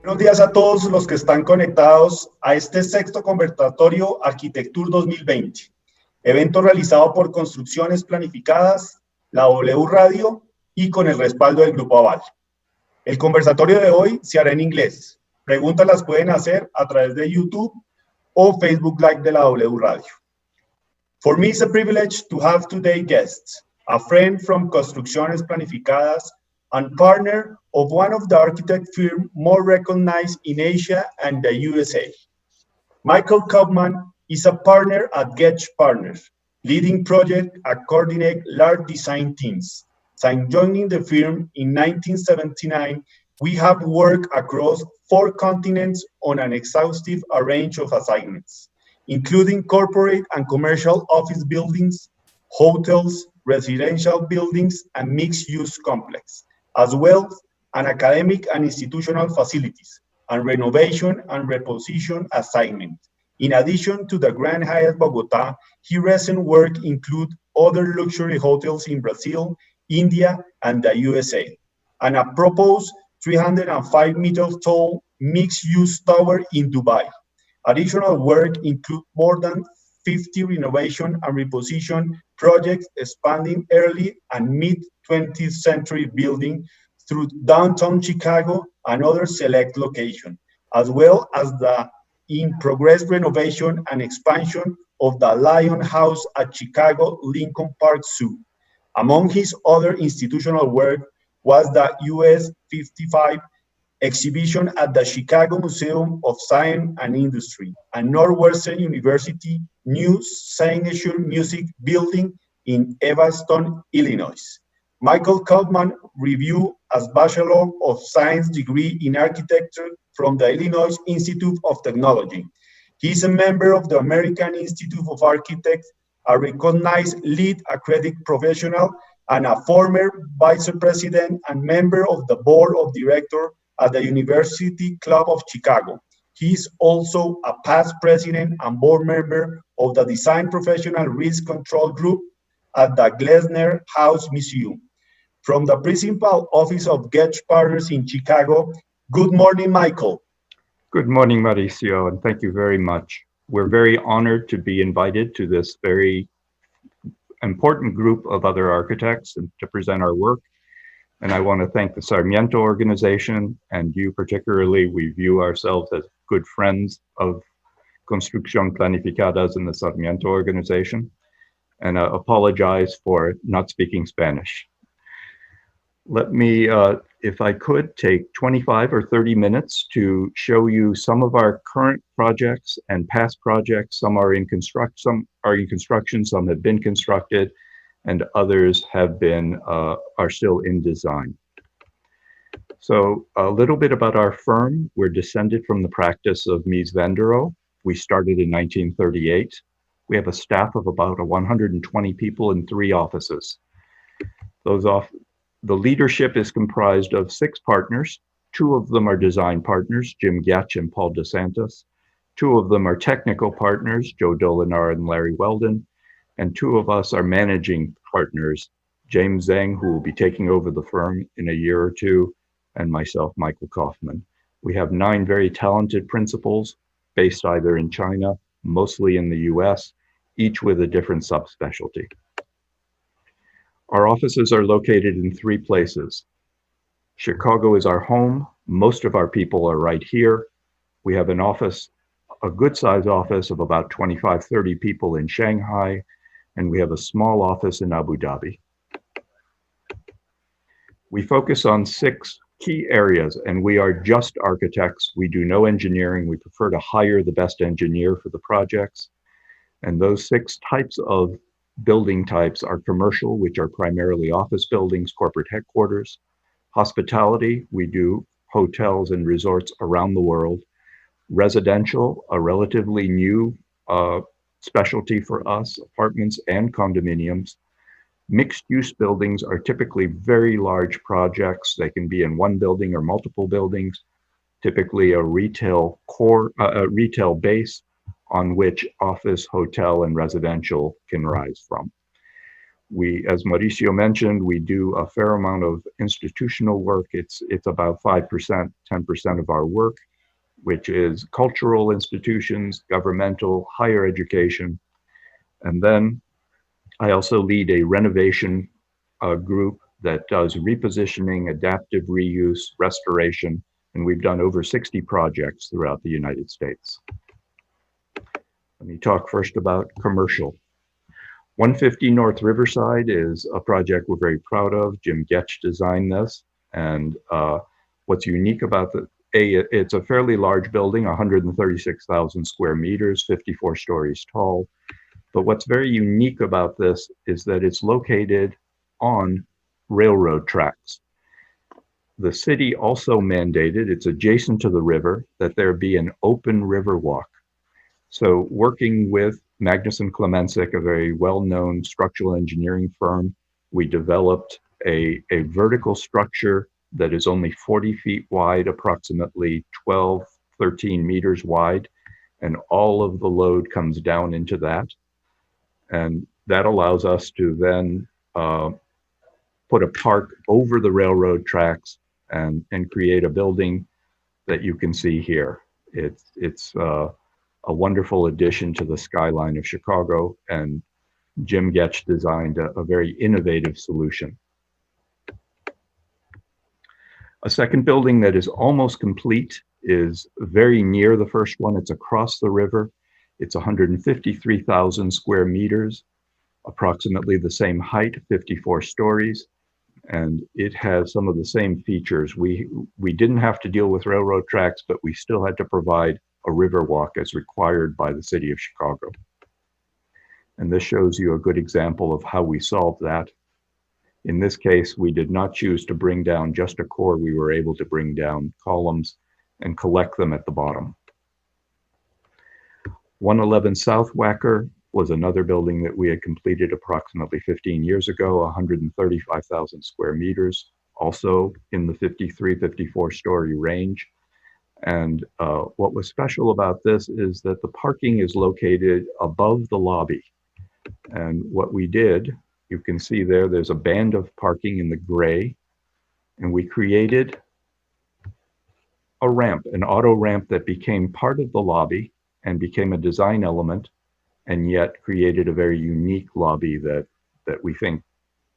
Buenos días a todos los que están conectados a este sexto conversatorio Arquitectura 2020, evento realizado por Construcciones Planificadas, la W Radio y con el respaldo del Grupo Aval. El conversatorio de hoy se hará en inglés. Preguntas las pueden hacer a través de YouTube o Facebook Live de la W Radio. For me, it's a privilege to have today guests, a friend from Construcciones Planificadas and partner of one of the architect firms more recognized in Asia and the USA. Michael Kaufman is a partner at Getch Partners, leading projects and coordinate large design teams. Since joining the firm in 1979, we have worked across 4 continents on an exhaustive range of assignments, including corporate and commercial office buildings, hotels, residential buildings, and mixed-use complexes, as well as academic and institutional facilities, and renovation and reposition assignment. In addition to the Grand Hyatt Bogotá, his recent work includes other luxury hotels in Brazil, India, and the USA, and a proposed 305 meters tall mixed-use tower in Dubai. Additional work includes more than 50 renovation and reposition projects spanning early and mid-20th century buildings through downtown Chicago and other select locations, as well as the in-progress renovation and expansion of the Lion House at Chicago Lincoln Park Zoo. Among his other institutional work was the US 55 exhibition at the Chicago Museum of Science and Industry and Northwestern University new signature music building in Evanston, Illinois. Michael Kaufman received a Bachelor of Science degree in Architecture from the Illinois Institute of Technology. He is a member of the American Institute of Architects, a recognized lead accredited professional, and a former vice president and member of the board of directors at the University Club of Chicago. He is also a past president and board member of the Design Professional Risk Control Group at the Glessner House Museum. From the principal office of Getch Partners in Chicago, good morning, Michael. Good morning, Mauricio, and thank you very much. We're very honored to be invited to this very important group of other architects and to present our work. And I want to thank the Sarmiento organization and you particularly. We view ourselves as good friends of Construcción Planificadas and the Sarmiento organization. And I apologize for not speaking Spanish. Let me, if I could, take 25 or 30 minutes to show you some of our current projects and past projects. Some are in construction, some have been constructed, and others have been, are still in design. So a little bit about our firm. We're descended from the practice of Mies van der Rohe. We started in 1938. We have a staff of about 120 people in 3 offices. The leadership is comprised of 6 partners. 2 of them are design partners, Jim Getch and Paul DeSantis. 2 of them are technical partners, Joe Dolinar and Larry Weldon. And 2 of us are managing partners, James Zhang, who will be taking over the firm in a year or 2, and myself, Michael Kaufman. We have 9 very talented principals based either in China, mostly in the US, each with a different subspecialty. Our offices are located in 3 places. Chicago is our home. Most of our people are right here. We have an office, a good size office of about 25, 30 people in Shanghai, and we have a small office in Abu Dhabi. We focus on 6 key areas, and we are just architects. We do no engineering. We prefer to hire the best engineer for the projects. And those 6 types of building types are commercial, which are primarily office buildings, corporate headquarters. Hospitality, we do hotels and resorts around the world. Residential, a relatively new specialty for us, apartments and condominiums. Mixed-use buildings are typically very large projects. They can be in 1 building or multiple buildings, typically a retail base on which office, hotel, and residential can rise from. We, as Mauricio mentioned, we do a fair amount of institutional work. It's about 5%, 10% of our work, which is cultural institutions, governmental, higher education. And then I also lead a renovation group that does repositioning, adaptive reuse, restoration, and we've done over 60 projects throughout the United States. Let me talk first about commercial. 150 North Riverside is a project we're very proud of. Jim Getch designed this, and what's unique about it's a fairly large building, 136,000 square meters, 54 stories tall. But what's very unique about this is that it's located on railroad tracks. The city also mandated, it's adjacent to the river, that there be an open river walk. So working with Magnuson Klemensic, a very well-known structural engineering firm, we developed a vertical structure that is only 40 feet wide, approximately 12, 13 meters wide, and all of the load comes down into that. And that allows us to then put a park over the railroad tracks and create a building that you can see here. It's a wonderful addition to the skyline of Chicago, and Jim Getch designed a very innovative solution. A second building that is almost complete is very near the first one. It's across the river. It's 153,000 square meters, approximately the same height, 54 stories, and it has some of the same features. We didn't have to deal with railroad tracks, but we still had to provide a river walk as required by the city of Chicago. And this shows you a good example of how we solved that. In this case, we did not choose to bring down just a core. We were able to bring down columns and collect them at the bottom. 111 South Wacker was another building that we had completed approximately 15 years ago, 135,000 square meters, also in the 53, 54 story range. And what was special about this is that the parking is located above the lobby. And what we did, you can see there's a band of parking in the gray, and we created a ramp, an auto ramp that became part of the lobby and became a design element, and yet created a very unique lobby that we think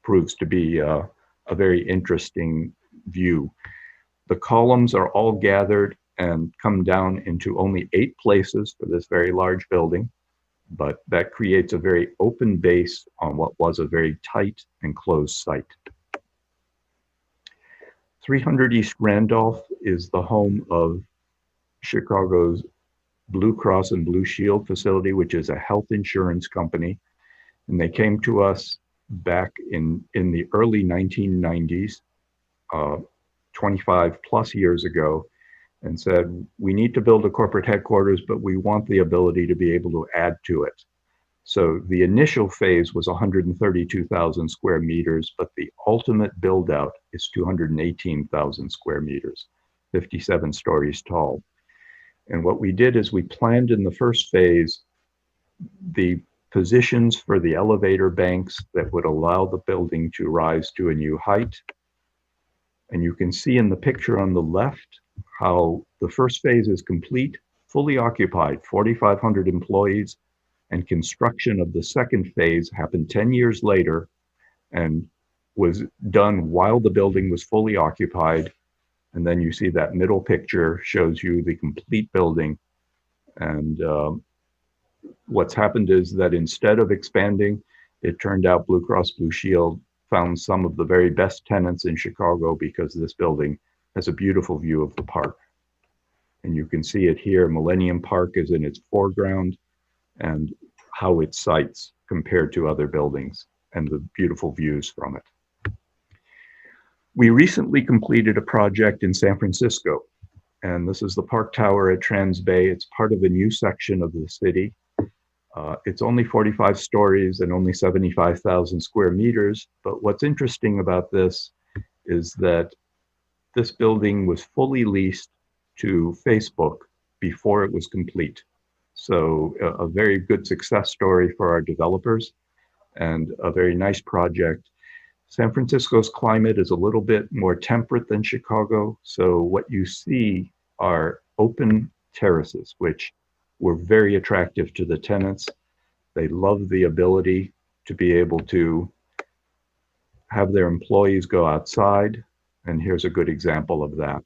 proves to be a very interesting view. The columns are all gathered and come down into only 8 places for this very large building, but that creates a very open base on what was a very tight and closed site. 300 East Randolph is the home of Chicago's Blue Cross and Blue Shield facility, which is a health insurance company. And they came to us back in the early 1990s, 25 plus years ago, and said, we need to build a corporate headquarters, but we want the ability to be able to add to it. So the initial phase was 132,000 square meters, but the ultimate build out is 218,000 square meters, 57 stories tall. And what we did is we planned in the first phase the positions for the elevator banks that would allow the building to rise to a new height. And you can see in the picture on the left how the first phase is complete, fully occupied, 4,500 employees, and construction of the second phase happened 10 years later and was done while the building was fully occupied. And then you see that middle picture shows you the complete building. And what's happened is that instead of expanding, it turned out Blue Cross Blue Shield found some of the very best tenants in Chicago because this building has a beautiful view of the park. And you can see it here. Millennium Park is in its foreground, and how it sites compared to other buildings and the beautiful views from it. We recently completed a project in San Francisco, and this is the Park Tower at Trans Bay. It's part of a new section of the city. It's only 45 stories and only 75,000 square meters. But what's interesting about this is that this building was fully leased to Facebook before it was complete. So a very good success story for our developers. and a very nice project. San Francisco's climate is a little bit more temperate than Chicago, so what you see are open terraces, which were very attractive to the tenants. They love the ability to be able to have their employees go outside, and here's a good example of that.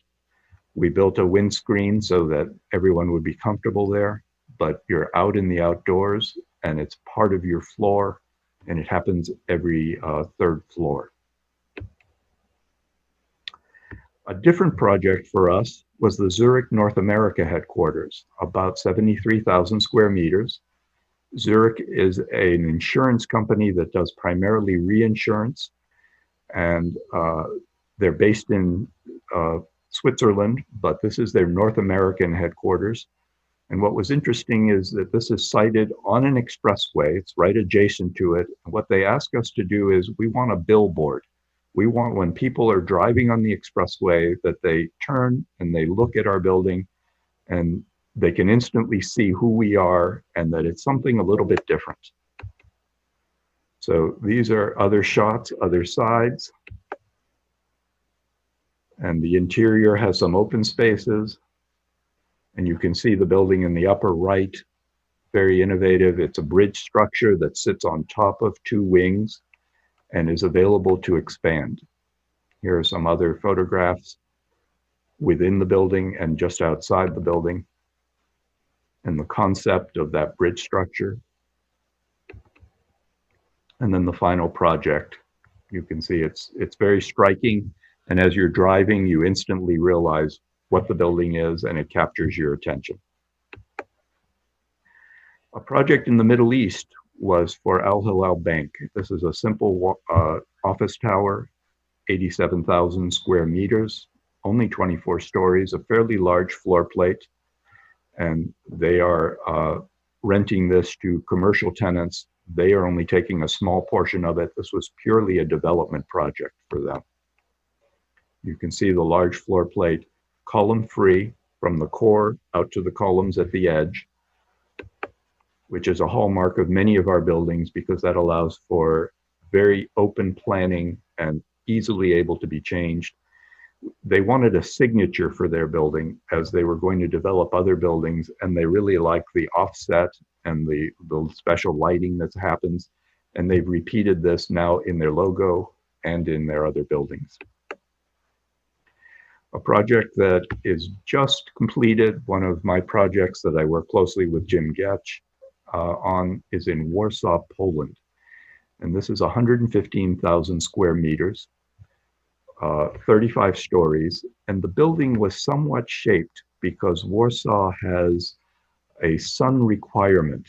We built a windscreen so that everyone would be comfortable there, but you're out in the outdoors and it's part of your floor, and it happens every third floor. A different project for us was the Zurich North America headquarters, about 73,000 square meters. Zurich is an insurance company that does primarily reinsurance, and they're based in Switzerland, but this is their North American headquarters. And what was interesting is that this is sited on an expressway. It's right adjacent to it. And what they ask us to do is we want a billboard. We want, when people are driving on the expressway, that they turn and they look at our building and they can instantly see who we are and that it's something a little bit different. So these are other shots, other sides. And the interior has some open spaces. And you can see the building in the upper right, very innovative. It's a bridge structure that sits on top of two wings and is available to expand. Here are some other photographs within the building and just outside the building, and the concept of that bridge structure. And then the final project. You can see it's very striking. And as you're driving, you instantly realize what the building is, and it captures your attention. A project in the Middle East was for Al Hilal Bank. This is a simple office tower, 87,000 square meters, only 24 stories, a fairly large floor plate. And they are renting this to commercial tenants. They are only taking a small portion of it. This was purely a development project for them. You can see the large floor plate, column-free from the core out to the columns at the edge, which is a hallmark of many of our buildings because that allows for very open planning and easily able to be changed. They wanted a signature for their building as they were going to develop other buildings, and they really like the offset and the special lighting that happens. And they've repeated this now in their logo and in their other buildings. A project that is just completed, one of my projects that I work closely with Jim Getch on, is in Warsaw, Poland. And this is 115,000 square meters, 35 stories. And the building was somewhat shaped because Warsaw has a sun requirement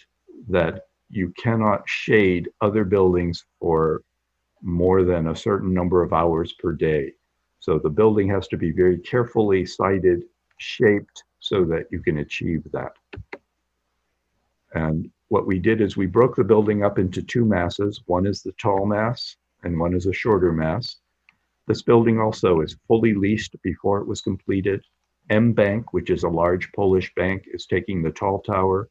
that you cannot shade other buildings for more than a certain number of hours per day. So the building has to be very carefully sited, shaped, so that you can achieve that. And what we did is we broke the building up into two masses. One is the tall mass and one is a shorter mass. This building also is fully leased before it was completed. M-Bank, which is a large Polish bank, is taking the tall tower.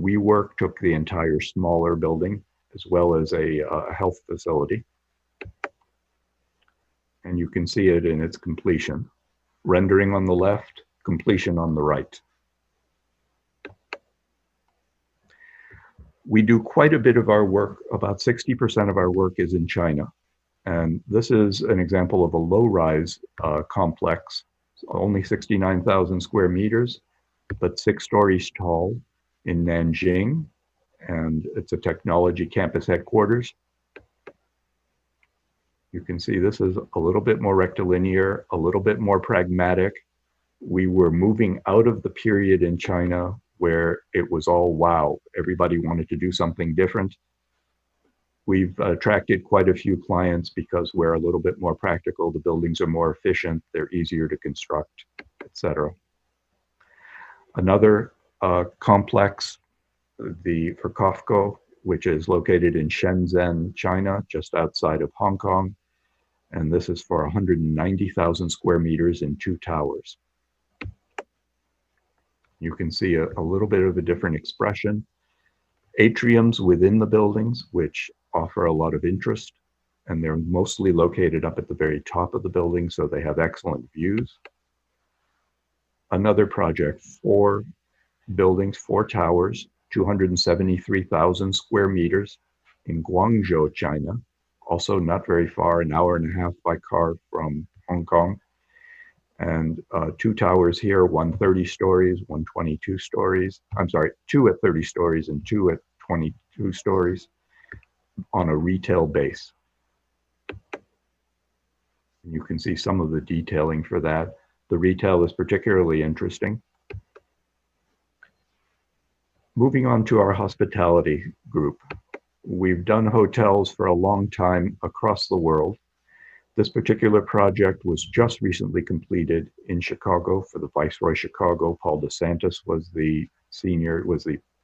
WeWork took the entire smaller building, as well as a health facility. And you can see it in its completion. Rendering on the left, completion on the right. We do quite a bit of our work, about 60% of our work is in China. And this is an example of a low-rise complex, only 69,000 square meters, but 6 stories tall in Nanjing. And it's a technology campus headquarters. You can see this is a little bit more rectilinear, a little bit more pragmatic. We were moving out of the period in China where it was all wow. Everybody wanted to do something different. We've attracted quite a few clients because we're a little bit more practical. The buildings are more efficient. They're easier to construct, etc. Another complex, for COFCO, which is located in Shenzhen, China, just outside of Hong Kong. And this is for 190,000 square meters in 2 towers. You can see a little bit of a different expression. Atriums within the buildings, which offer a lot of interest, and they're mostly located up at the very top of the building, so they have excellent views. Another project, 4 buildings, 4 towers, 273,000 square meters in Guangzhou, China, also not very far, an hour and a half by car from Hong Kong. And 2 towers here, one 30 stories, one 22 stories. I'm sorry, 2 at 30 stories and 2 at 22 stories on a retail base. You can see some of the detailing for that. The retail is particularly interesting. Moving on to our hospitality group. We've done hotels for a long time across the world. This particular project was just recently completed in Chicago for the Viceroy Chicago. Paul DeSantis was the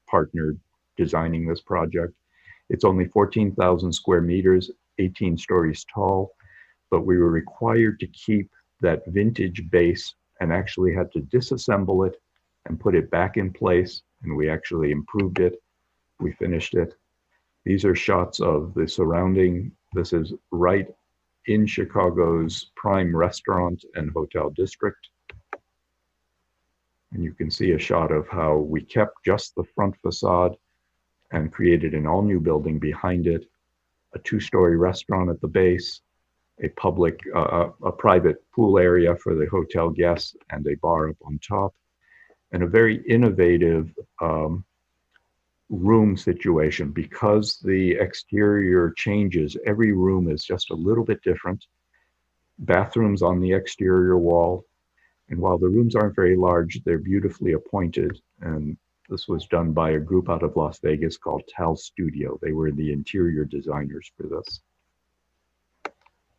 partner designing this project. It's only 14,000 square meters, 18 stories tall, but we were required to keep that vintage base and actually had to disassemble it and put it back in place. And we actually improved it. We finished it. These are shots of the surrounding. This is right in Chicago's prime restaurant and hotel district. And you can see a shot of how we kept just the front facade and created an all new building behind it, a 2-story restaurant at the base, a private pool area for the hotel guests and a bar up on top, and a very innovative room situation. Because the exterior changes, every room is just a little bit different. Bathrooms on the exterior wall. And while the rooms aren't very large, they're beautifully appointed. And this was done by a group out of Las Vegas called Tal Studio. They were the interior designers for this.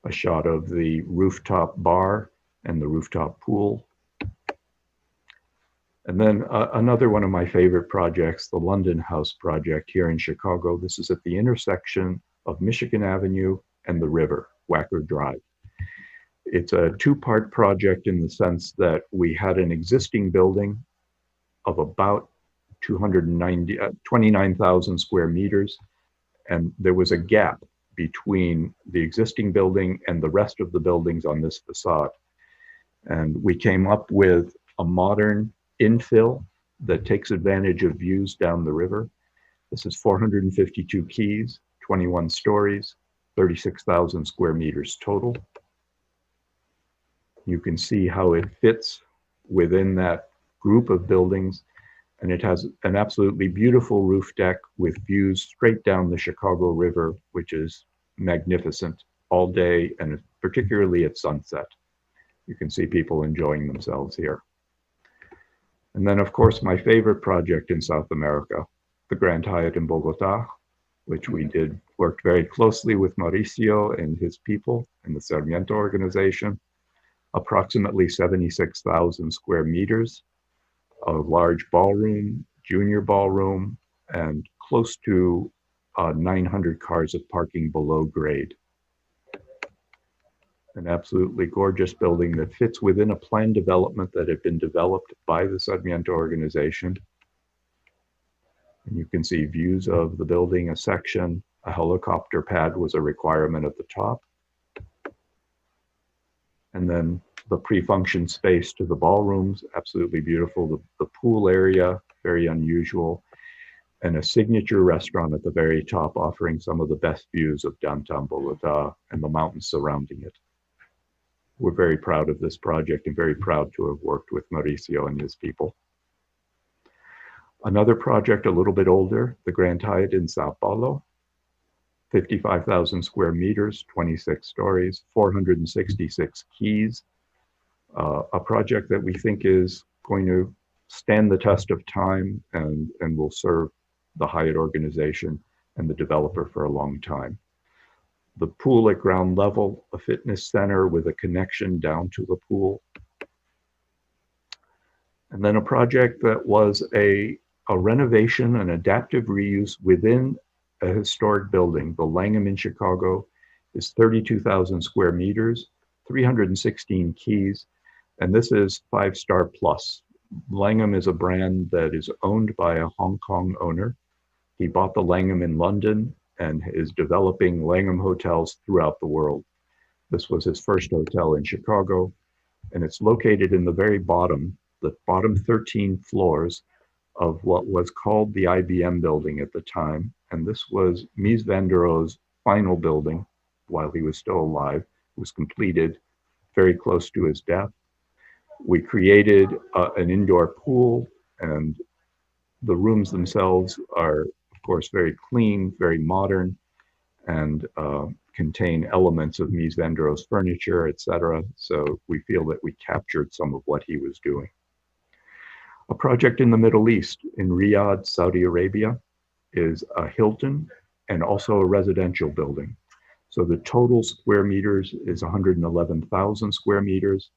A shot of the rooftop bar and the rooftop pool. And then another one of my favorite projects, the London House project here in Chicago. This is at the intersection of Michigan Avenue and the river, Wacker Drive. It's a 2-part project in the sense that we had an existing building of about 29,000 square meters, and there was a gap between the existing building and the rest of the buildings on this facade. And we came up with a modern infill that takes advantage of views down the river. This is 452 keys, 21 stories, 36,000 square meters total. You can see how it fits within that group of buildings, and it has an absolutely beautiful roof deck with views straight down the Chicago River, which is magnificent all day, and particularly at sunset. You can see people enjoying themselves here. And then, of course, my favorite project in South America, the Grand Hyatt in Bogota, which we worked very closely with Mauricio and his people in the Sarmiento organization. Approximately 76,000 square meters, a large ballroom, junior ballroom, and close to 900 cars of parking below grade. An absolutely gorgeous building that fits within a planned development that had been developed by the Sarmiento organization. And you can see views of the building, a section. A helicopter pad was a requirement at the top. And then the pre-function space to the ballrooms, absolutely beautiful. The pool area, very unusual. And a signature restaurant at the very top offering some of the best views of downtown Bogota and the mountains surrounding it. We're very proud of this project and very proud to have worked with Mauricio and his people. Another project a little bit older, the Grand Hyatt in Sao Paulo, 55,000 square meters, 26 stories, 466 keys. A project that we think is going to stand the test of time and will serve the Hyatt organization and the developer for a long time. The pool at ground level, a fitness center with a connection down to the pool. And then a project that was a renovation, an adaptive reuse within a historic building. The Langham in Chicago is 32,000 square meters, 316 keys, and this is 5-star plus. Langham is a brand that is owned by a Hong Kong owner. He bought the Langham in London and is developing Langham hotels throughout the world. This was his first hotel in Chicago, and it's located in the very bottom, the bottom 13 floors of what was called the IBM building at the time. And this was Mies van der Rohe's final building while he was still alive. It was completed very close to his death. We created an indoor pool, and the rooms themselves are, of course, very clean, very modern, and contain elements of Mies van der Rohe's furniture, etc. So we feel that we captured some of what he was doing. A project in the Middle East, in Riyadh, Saudi Arabia, is a Hilton and also a residential building. So the total square meters is 111,000 square meters,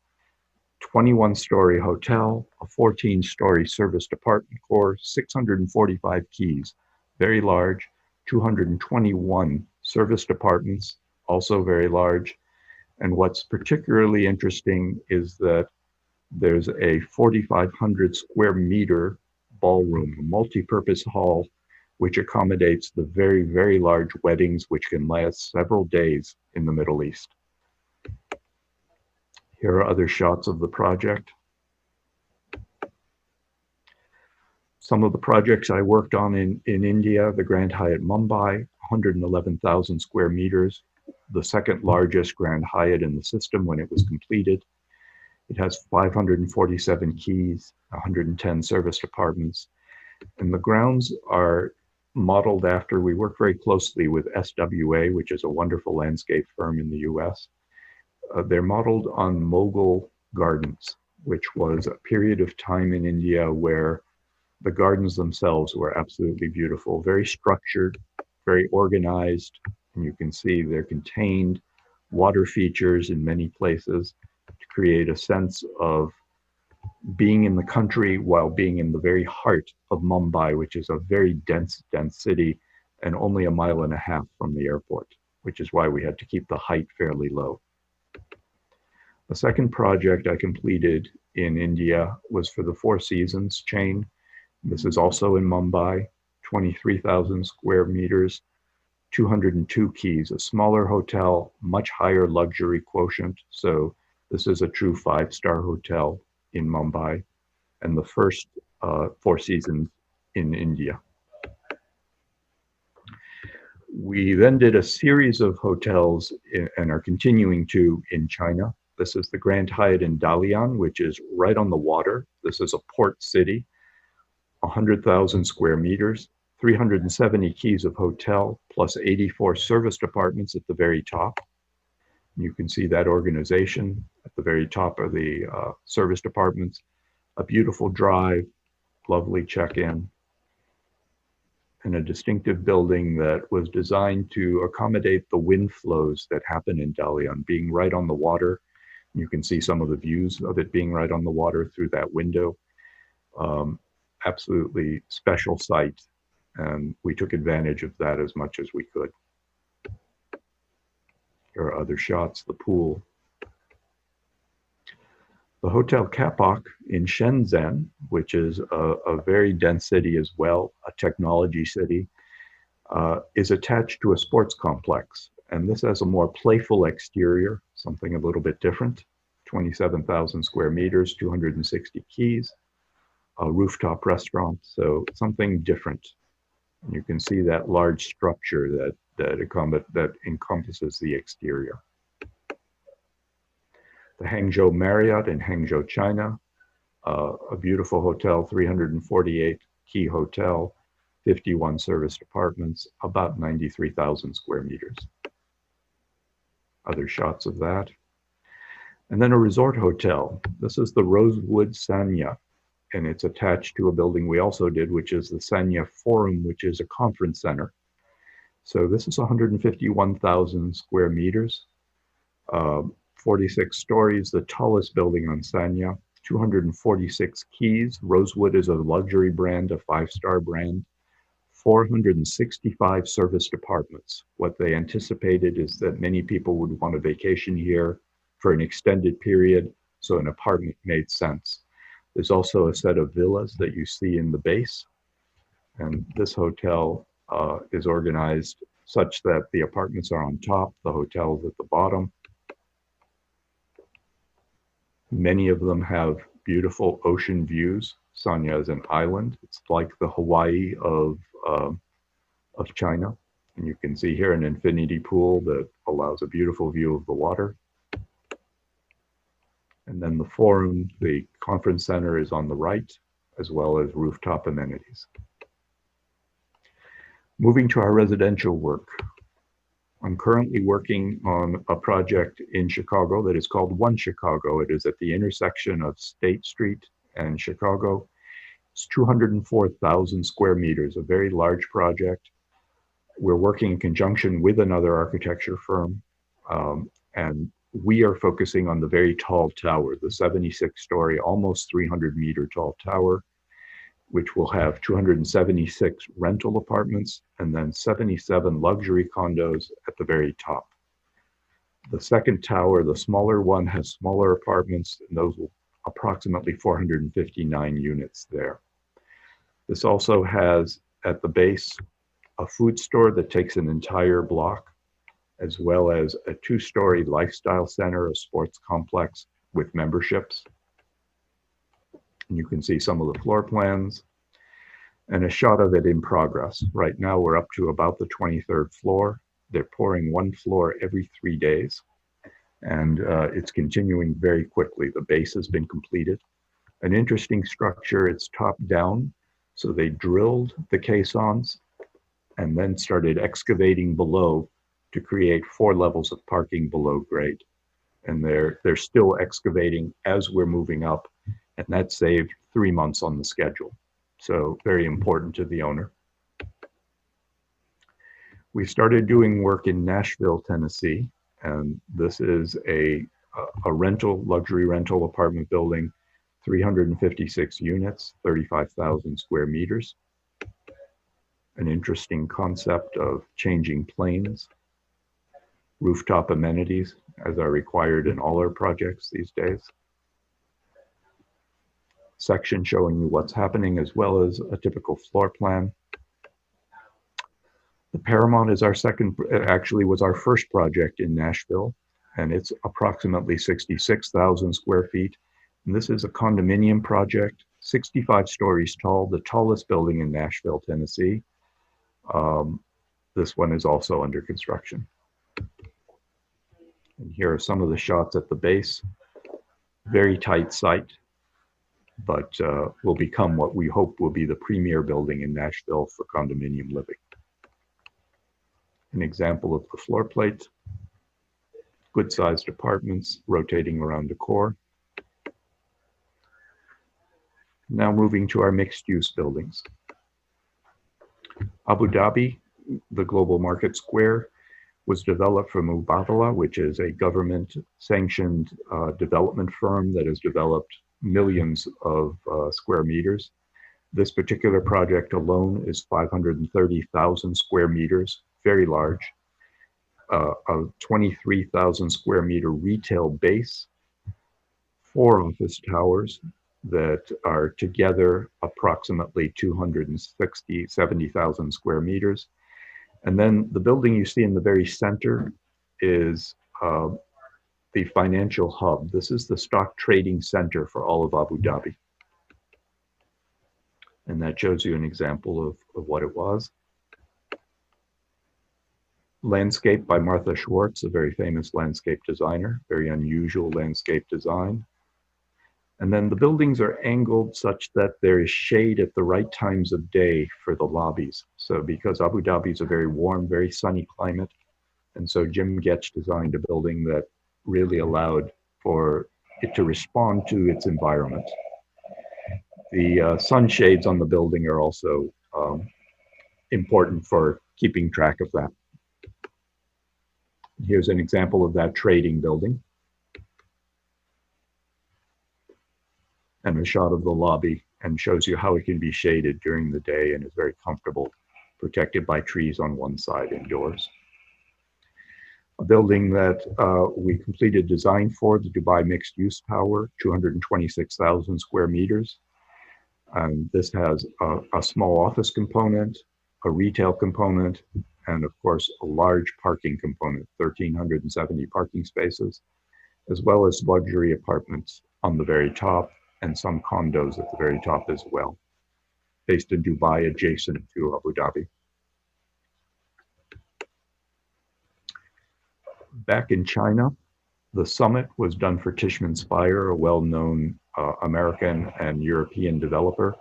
21-story hotel, a 14-story service department core, 645 keys, very large, 221 service departments, also very large. And what's particularly interesting is that there's a 4,500 square meter ballroom, a multi-purpose hall, which accommodates the very, very large weddings, which can last several days in the Middle East. Here are other shots of the project. Some of the projects I worked on in India, the Grand Hyatt Mumbai, 111,000 square meters, the second largest Grand Hyatt in the system when it was completed. It has 547 keys, 110 service departments, and the grounds are modeled after, we work very closely with SWA, which is a wonderful landscape firm in the US. They're modeled on Mughal gardens, which was a period of time in India where the gardens themselves were absolutely beautiful, very structured, very organized, and you can see they're contained water features in many places to create a sense of being in the country while being in the very heart of Mumbai, which is a very dense city and only 1.5 miles from the airport, which is why we had to keep the height fairly low. The second project I completed in India was for the Four Seasons chain. This is also in Mumbai, 23,000 square meters, 202 keys, a smaller hotel, much higher luxury quotient. So this is a true 5-star hotel in Mumbai, and the first Four Seasons in India. We then did a series of hotels and are continuing to in China. This is the Grand Hyatt in Dalian, which is right on the water. This is a port city, 100,000 square meters, 370 keys of hotel, plus 84 service departments at the very top. You can see that organization at the very top of the service departments, a beautiful drive, lovely check-in, and a distinctive building that was designed to accommodate the wind flows that happen in Dalian, being right on the water. You can see some of the views of it being right on the water through that window. Absolutely special site, and we took advantage of that as much as we could. Here are other shots, the pool. The Hotel Kapak in Shenzhen, which is a very dense city as well, a technology city, is attached to a sports complex. And this has a more playful exterior, something a little bit different, 27,000 square meters, 260 keys, a rooftop restaurant, so something different. And you can see that large structure that encompasses the exterior. The Hangzhou Marriott in Hangzhou, China, a beautiful hotel, 348 key hotel, 51 service departments, about 93,000 square meters. Other shots of that. And then a resort hotel. This is the Rosewood Sanya, and it's attached to a building we also did, which is the Sanya Forum, which is a conference center. So this is 151,000 square meters, 46 stories, the tallest building on Sanya, 246 keys. Rosewood is a luxury brand, a 5-star brand, 465 service departments. What they anticipated is that many people would want a vacation here for an extended period, so an apartment made sense. There's also a set of villas that you see in the base, and this hotel is organized such that the apartments are on top, the hotels at the bottom. Many of them have beautiful ocean views. Sanya is an island. It's like the Hawaii of China. And you can see here an infinity pool that allows a beautiful view of the water. And then the forum, the conference center, is on the right, as well as rooftop amenities. Moving to our residential work. I'm currently working on a project in Chicago that is called One Chicago. It is at the intersection of State Street and Chicago. It's 204,000 square meters, a very large project. We're working in conjunction with another architecture firm, and we are focusing on the very tall tower, the 76-story, almost 300-meter tall tower, which will have 276 rental apartments and then 77 luxury condos at the very top. The second tower, the smaller one, has smaller apartments, and those will approximately 459 units there. This also has, at the base, a food store that takes an entire block, as well as a 2-story lifestyle center, a sports complex with memberships. And you can see some of the floor plans and a shot of it in progress. Right now we're up to about the 23rd floor. They're pouring one floor every 3 days, and it's continuing very quickly. The base has been completed. An interesting structure, it's top down. So they drilled the caissons and then started excavating below to create 4 levels of parking below grade. And they're still excavating as we're moving up, and that saved 3 months on the schedule. So very important to the owner. We started doing work in Nashville, Tennessee, and this is a luxury rental apartment building, 356 units, 35,000 square meters. An interesting concept of changing planes, rooftop amenities, as are required in all our projects these days. Section showing you what's happening, as well as a typical floor plan. The Paramount is actually was our first project in Nashville, and it's approximately 66,000 square feet. And this is a condominium project, 65 stories tall, the tallest building in Nashville, Tennessee. This one is also under construction. And here are some of the shots at the base. Very tight site, but will become what we hope will be the premier building in Nashville for condominium living. An example of the floor plate. Good sized apartments rotating around the core. Now moving to our mixed use buildings. Abu Dhabi, the Global Market Square, was developed from Mubadala, which is a government-sanctioned development firm that has developed millions of square meters. This particular project alone is 530,000 square meters, very large. A 23,000 square meter retail base, 4 office towers that are together approximately 70,000 square meters. And then the building you see in the very center is the financial hub. This is the stock trading center for all of Abu Dhabi. And that shows you an example of what it was. Landscape by Martha Schwartz, a very famous landscape designer, very unusual landscape design. And then the buildings are angled such that there is shade at the right times of day for the lobbies. So because Abu Dhabi is a very warm, very sunny climate, and so Jim Getch designed a building that really allowed for it to respond to its environment. The sunshades on the building are also important for keeping track of that. Here's an example of that trading building. And a shot of the lobby, and shows you how it can be shaded during the day and is very comfortable, protected by trees on one side indoors. A building that we completed design for, the Dubai Mixed Use Tower, 226,000 square meters. This has a small office component, a retail component, and of course, a large parking component, 1,370 parking spaces, as well as luxury apartments on the very top and some condos at the very top as well, based in Dubai, adjacent to Abu Dhabi. Back in China, the summit was done for Tishman Speyer, a well-known American and European developer.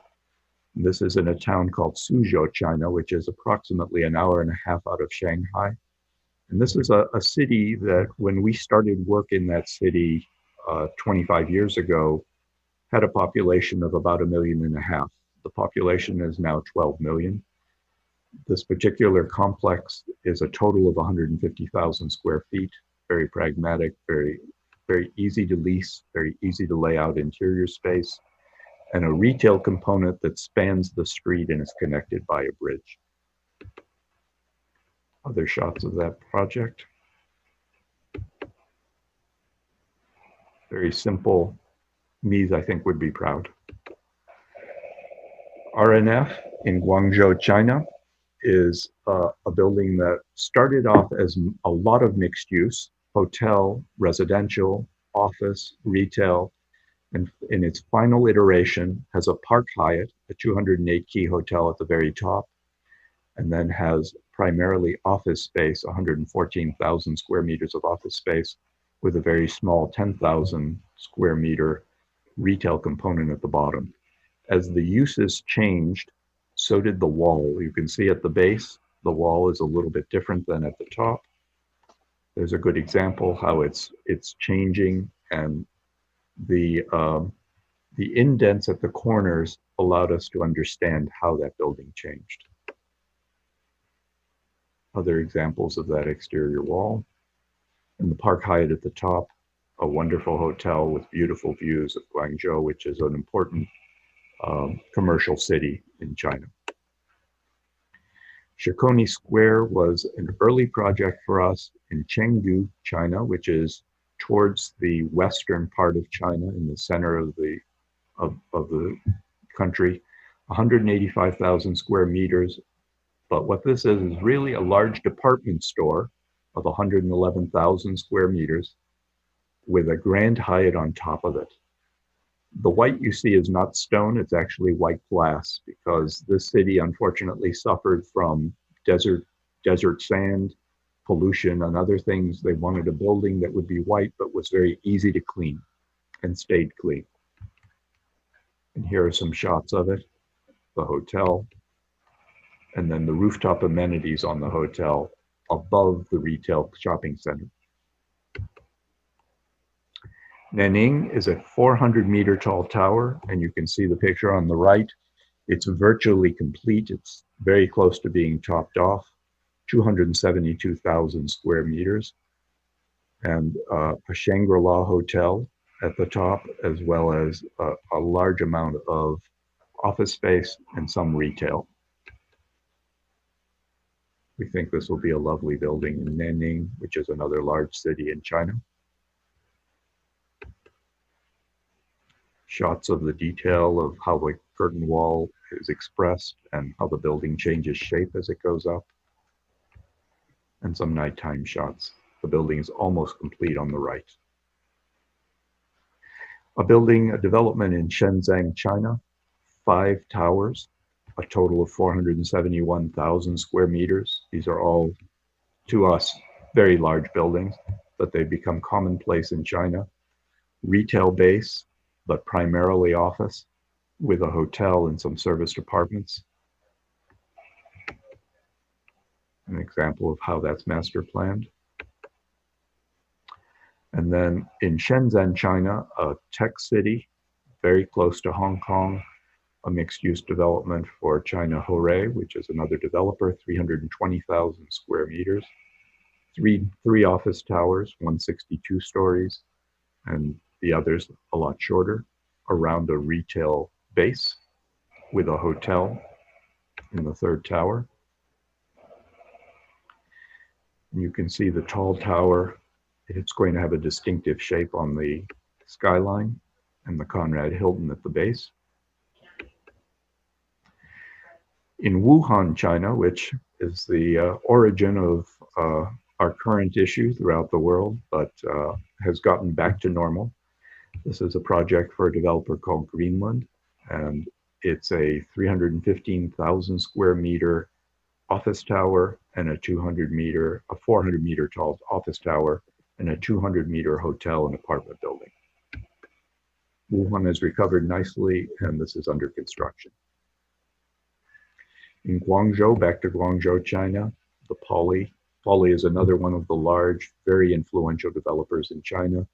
This is in a town called Suzhou, China, which is approximately an hour and a half out of Shanghai. And this is a city that when we started work in that city 25 years ago, had a population of about 1.5 million. The population is now 12 million. This particular complex is a total of 150,000 square feet, very pragmatic, very easy to lease, very easy to lay out interior space, and a retail component that spans the street and is connected by a bridge. Other shots of that project. Very simple. Mies, I think, would be proud. RNF in Guangzhou, China, is a building that started off as a lot of mixed use, hotel, residential, office, retail, and in its final iteration has a Park Hyatt, a 208-key hotel at the very top, and then has primarily office space, 114,000 square meters of office space, with a very small 10,000 square meter retail component at the bottom. As the uses changed, so did the wall. You can see at the base, the wall is a little bit different than at the top. There's a good example how it's changing, and the indents at the corners allowed us to understand how that building changed. Other examples of that exterior wall. And the Park Hyatt at the top, a wonderful hotel with beautiful views of Guangzhou, which is an important commercial city in China. Shikoni Square was an early project for us in Chengdu, China, which is towards the western part of China in the center of the country, 185,000 square meters. But what this is really a large department store of 111,000 square meters with a Grand Hyatt on top of it. The white you see is not stone, it's actually white glass, because this city unfortunately suffered from desert sand, pollution, and other things. They wanted a building that would be white but was very easy to clean and stayed clean. And here are some shots of it, the hotel, and then the rooftop amenities on the hotel above the retail shopping center. Nanning is a 400-meter tall tower, and you can see the picture on the right. It's virtually complete. It's very close to being topped off, 272,000 square meters, and a Shangri-La hotel at the top, as well as a large amount of office space and some retail. We think this will be a lovely building in Nanning, which is another large city in China. Shots of the detail of how the curtain wall is expressed and how the building changes shape as it goes up. And some nighttime shots. The building is almost complete on the right. A development in Shenzhen, China, 5 towers, a total of 471,000 square meters. These are all, to us, very large buildings, but they've become commonplace in China. Retail base, but primarily office, with a hotel and some serviced apartments. An example of how that's master planned. And then in Shenzhen, China, a tech city, very close to Hong Kong, a mixed-use development for China Hore, which is another developer, 320,000 square meters, three office towers, 162 stories, and the others a lot shorter, around a retail base with a hotel in the 3rd tower. And you can see the tall tower. It's going to have a distinctive shape on the skyline and the Conrad Hilton at the base. In Wuhan, China, which is the origin of our current issue throughout the world, but has gotten back to normal. This is a project for a developer called Greenland, and it's a 315,000 square meter office tower and a 400 meter tall office tower and a 200 meter hotel and apartment building. Wuhan has recovered nicely, and this is under construction. In Guangzhou, back to Guangzhou, China, the Poly is another one of the large, very influential developers in China.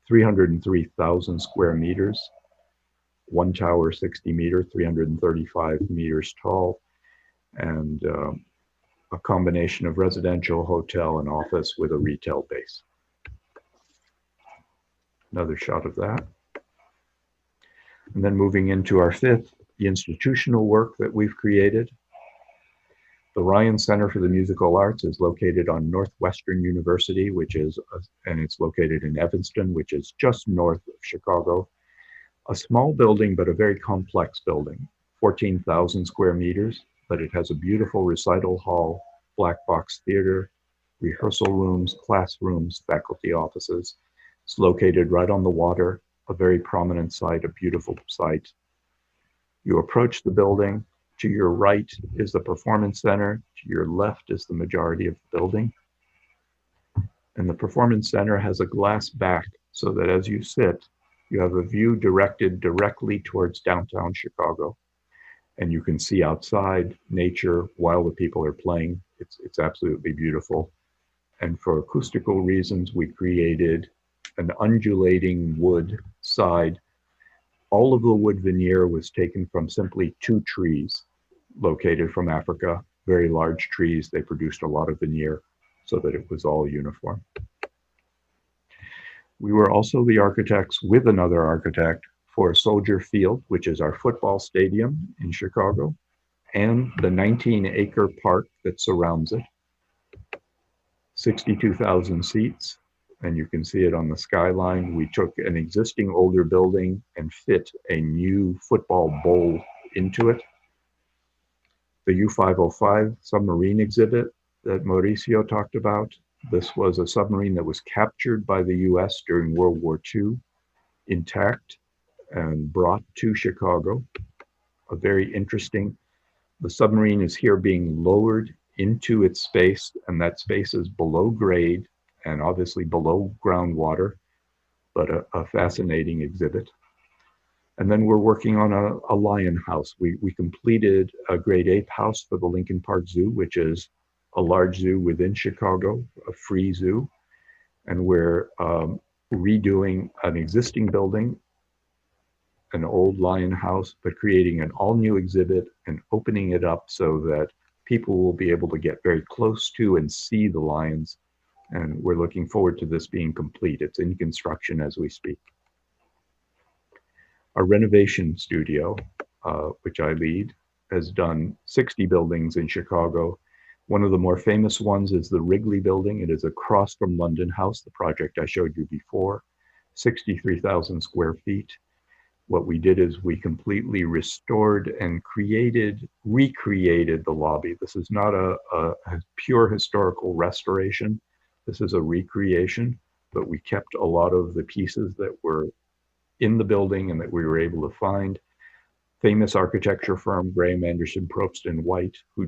303,000 square meters, one tower 60 meter, 335 meters tall, and a combination of residential, hotel, and office with a retail base. Another shot of that. And then moving into our fifth, the institutional work that we've created. The Ryan Center for the Musical Arts is located on Northwestern University, and it's located in Evanston, which is just north of Chicago. A small building, but a very complex building, 14,000 square meters, but it has a beautiful recital hall, black box theater, rehearsal rooms, classrooms, faculty offices. It's located right on the water, a very prominent site, a beautiful site. You approach the building. To your right is the performance center. To your left is the majority of the building. And the performance center has a glass back so that as you sit, you have a view directed directly towards downtown Chicago. And you can see outside nature while the people are playing. It's absolutely beautiful. And for acoustical reasons, we created an undulating wood side. All of the wood veneer was taken from simply 2 trees located from Africa, very large trees. They produced a lot of veneer so that it was all uniform. We were also the architects with another architect for Soldier Field, which is our football stadium in Chicago, and the 19-acre park that surrounds it. 62,000 seats, and you can see it on the skyline. We took an existing older building and fit a new football bowl into it. The U-505 submarine exhibit that Mauricio talked about, this was a submarine that was captured by the US during World War II, intact, and brought to Chicago. A very interesting, the submarine is here being lowered into its space, and that space is below grade and obviously below groundwater, but a fascinating exhibit. And then we're working on a lion house. We completed a great ape house for the Lincoln Park Zoo, which is a large zoo within Chicago, a free zoo. And we're redoing an existing building, an old lion house, but creating an all new exhibit and opening it up so that people will be able to get very close to and see the lions. And we're looking forward to this being complete. It's in construction as we speak. Our renovation studio, which I lead, has done 60 buildings in Chicago. One of the more famous ones is the Wrigley Building. It is across from London House, the project I showed you before, 63,000 square feet. What we did is we completely restored and recreated the lobby. This is not a pure historical restoration. This is a recreation, but we kept a lot of the pieces that were in the building and that we were able to find. Famous architecture firm, Graham Anderson, Probst & White, who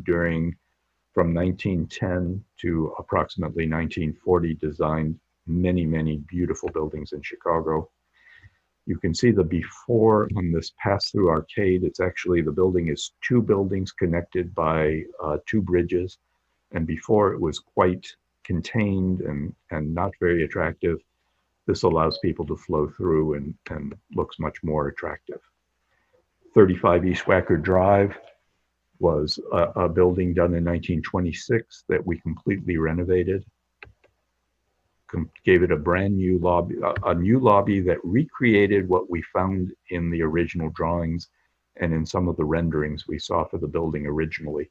from 1910 to approximately 1940 designed many, many beautiful buildings in Chicago. You can see the before on this pass-through arcade. It's actually, the building is 2 buildings connected by 2 bridges. And before it was quite contained and not very attractive. This allows people to flow through and looks much more attractive. 35 East Wacker Drive was a building done in 1926 that we completely renovated. Gave it a brand new lobby, a new lobby that recreated what we found in the original drawings and in some of the renderings we saw for the building originally.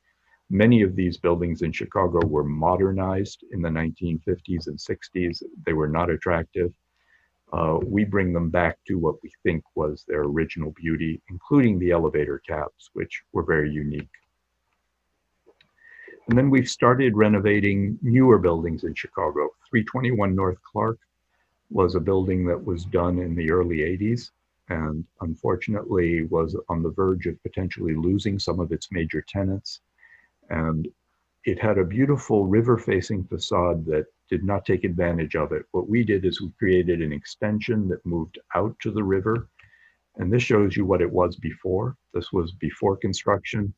Many of these buildings in Chicago were modernized in the 1950s and 60s. They were not attractive. We bring them back to what we think was their original beauty, including the elevator cabs, which were very unique. And then we've started renovating newer buildings in Chicago. 321 North Clark was a building that was done in the early 80s and unfortunately was on the verge of potentially losing some of its major tenants. And it had a beautiful river-facing facade that did not take advantage of it. What we did is we created an extension that moved out to the river. And this shows you what it was before. This was before construction,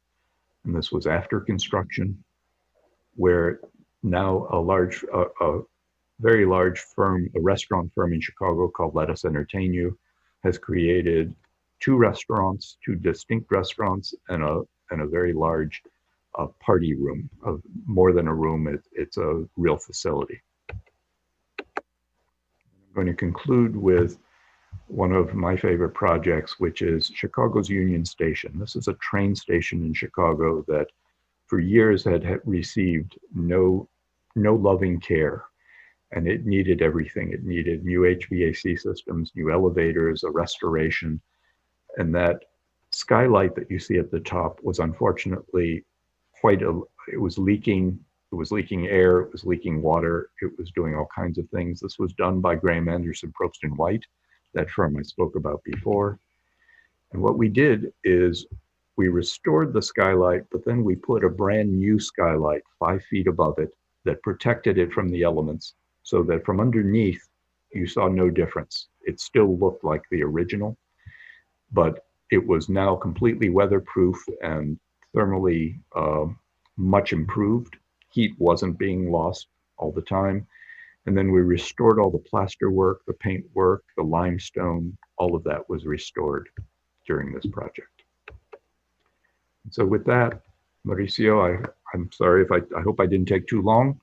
and this was after construction, where now a very large firm, a restaurant firm in Chicago called Let Us Entertain You, has created two restaurants, two distinct restaurants, and a very large party room, of more than a room. It's a real facility. I'm going to conclude with one of my favorite projects, which is Chicago's Union Station. This is a train station in Chicago that for years had received no loving care, and it needed everything. It needed new HVAC systems, new elevators, a restoration, and that skylight that you see at the top was unfortunately it was leaking air, it was leaking water, it was doing all kinds of things. This was done by Graham Anderson, Probst & White, that firm I spoke about before. And what we did is we restored the skylight, but then we put a brand new skylight 5 feet above it that protected it from the elements, so that from underneath you saw no difference. It still looked like the original, but it was now completely weatherproof and thermally much improved. Heat wasn't being lost all the time. And then we restored all the plaster work, the paint work, the limestone, all of that was restored during this project. So with that, Mauricio, I'm sorry if I hope I didn't take too long,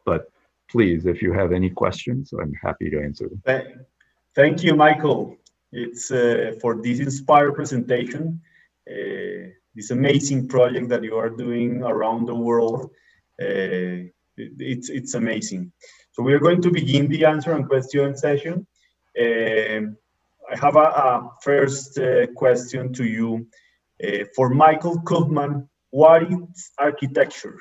but please, if you have any questions, I'm happy to answer them. Thank you, Michael. It's for this inspired presentation, this amazing project that you are doing around the world. It's amazing. So we are going to begin the answer and question session. I have a first question to you. For Michael Kaufman, what is architecture?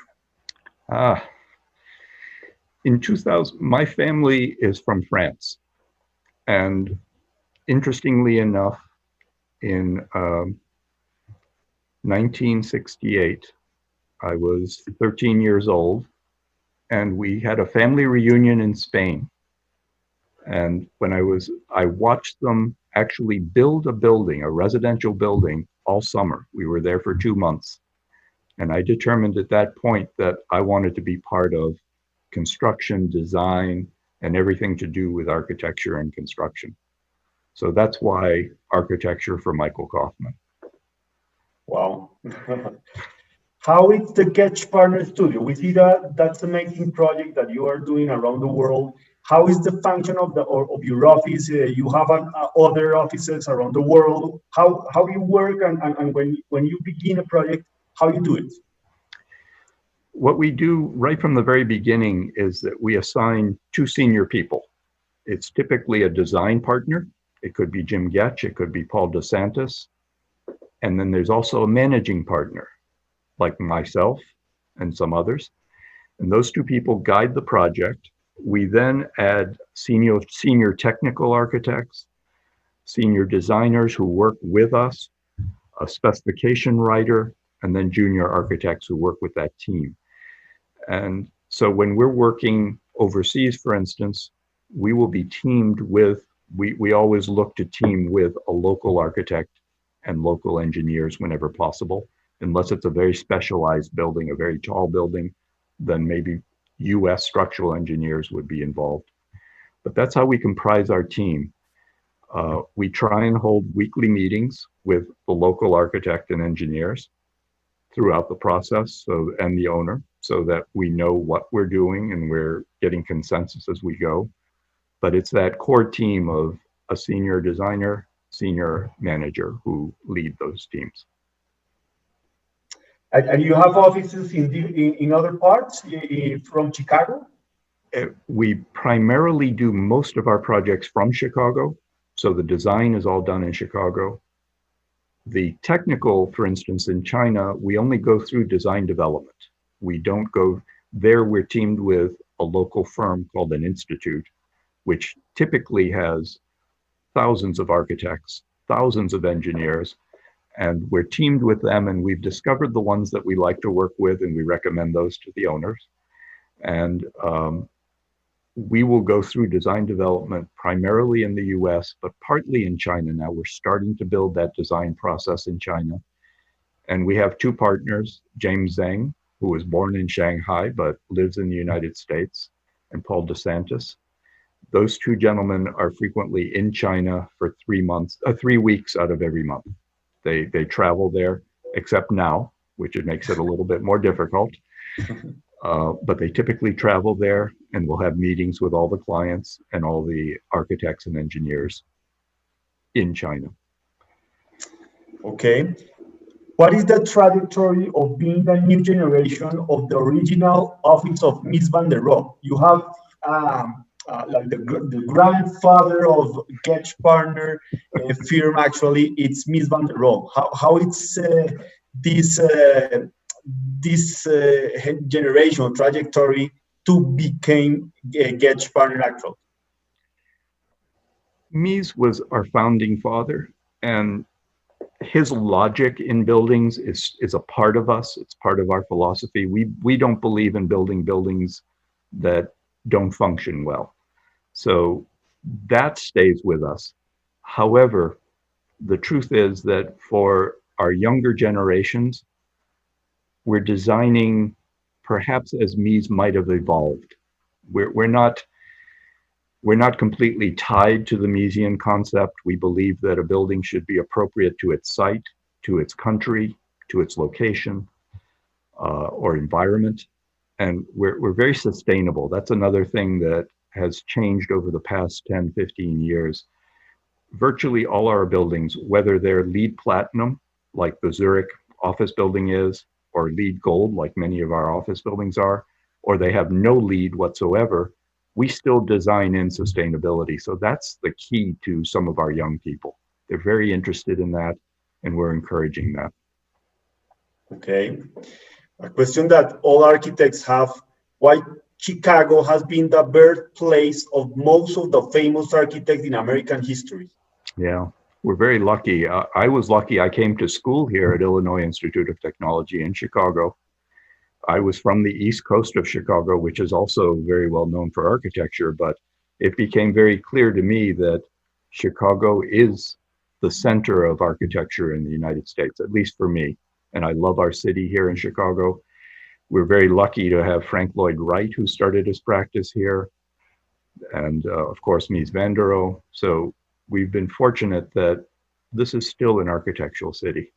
In 2000, my family is from France. And interestingly enough, in 1968, I was 13 years old, and we had a family reunion in Spain. And when I watched them actually build a building, a residential building, all summer. We were there for 2 months. And I determined at that point that I wanted to be part of construction, design, and everything to do with architecture and construction. So that's why architecture for Michael Kaufman. Wow. How is the Getch Partner Studio? We see that's an amazing project that you are doing around the world. How is the function of your office? You have other offices around the world. How you work, and when you begin a project, how you do it? What we do right from the very beginning is that we assign 2 senior people. It's typically a design partner. It could be Jim Getch, it could be Paul DeSantis. And then there's also a managing partner, like myself and some others. And those 2 people guide the project. We then add senior technical architects, senior designers who work with us, a specification writer, and then junior architects who work with that team. And so when we're working overseas, for instance, we will be teamed with, we always look to team with a local architect and local engineers whenever possible, unless it's a very specialized building, a very tall building, then maybe US structural engineers would be involved. But that's how we comprise our team. We try and hold weekly meetings with the local architect and engineers throughout the process, and the owner, so that we know what we're doing and we're getting consensus as we go. But it's that core team of a senior designer, senior manager who lead those teams. And you have offices in other parts from Chicago? We primarily do most of our projects from Chicago. So the design is all done in Chicago. The technical, for instance, in China, we only go through design development. We don't go there. We're teamed with a local firm called an institute, which typically has thousands of architects, thousands of engineers, and we're teamed with them, and we've discovered the ones that we like to work with, and we recommend those to the owners. And we will go through design development primarily in the US, but partly in China now. We're starting to build that design process in China. And we have two partners, James Zhang, who was born in Shanghai, but lives in the United States, and Paul DeSantis. Those two gentlemen are frequently in China for 3 weeks out of every month. They travel there, except now, which it makes it a little bit more difficult. But they typically travel there, and we'll have meetings with all the clients and all the architects and engineers in China. Okay. What is the trajectory of being the new generation of the original office of Mies van der Rohe? You have like the grandfather of Getch Partner firm, actually, it's Mies van der Rohe. How it's this generation trajectory to become Getch Partner actually? Mies was our founding father, and his logic in buildings is a part of us. It's part of our philosophy. We don't believe in building buildings that don't function well. So that stays with us. However, the truth is that for our younger generations, we're designing perhaps as Mies might have evolved. We're not completely tied to the Miesian concept. We believe that a building should be appropriate to its site, to its country, to its location, or environment. And we're very sustainable. That's another thing that has changed over the past 10, 15 years. Virtually all our buildings, whether they're LEED Platinum, like the Zurich office building is, or LEED Gold, like many of our office buildings are, or they have no LEED whatsoever, we still design in sustainability. So that's the key to some of our young people. They're very interested in that, and we're encouraging that. Okay. A question that all architects have: why Chicago has been the birthplace of most of the famous architects in American history? Yeah, we're very lucky. I was lucky. I came to school here at Illinois Institute of Technology in Chicago. I was from the East Coast of Chicago, which is also very well known for architecture, but it became very clear to me that Chicago is the center of architecture in the United States, at least for me. And I love our city here in Chicago. We're very lucky to have Frank Lloyd Wright, who started his practice here, and of course, Mies van der Rohe. So we've been fortunate that this is still an architectural city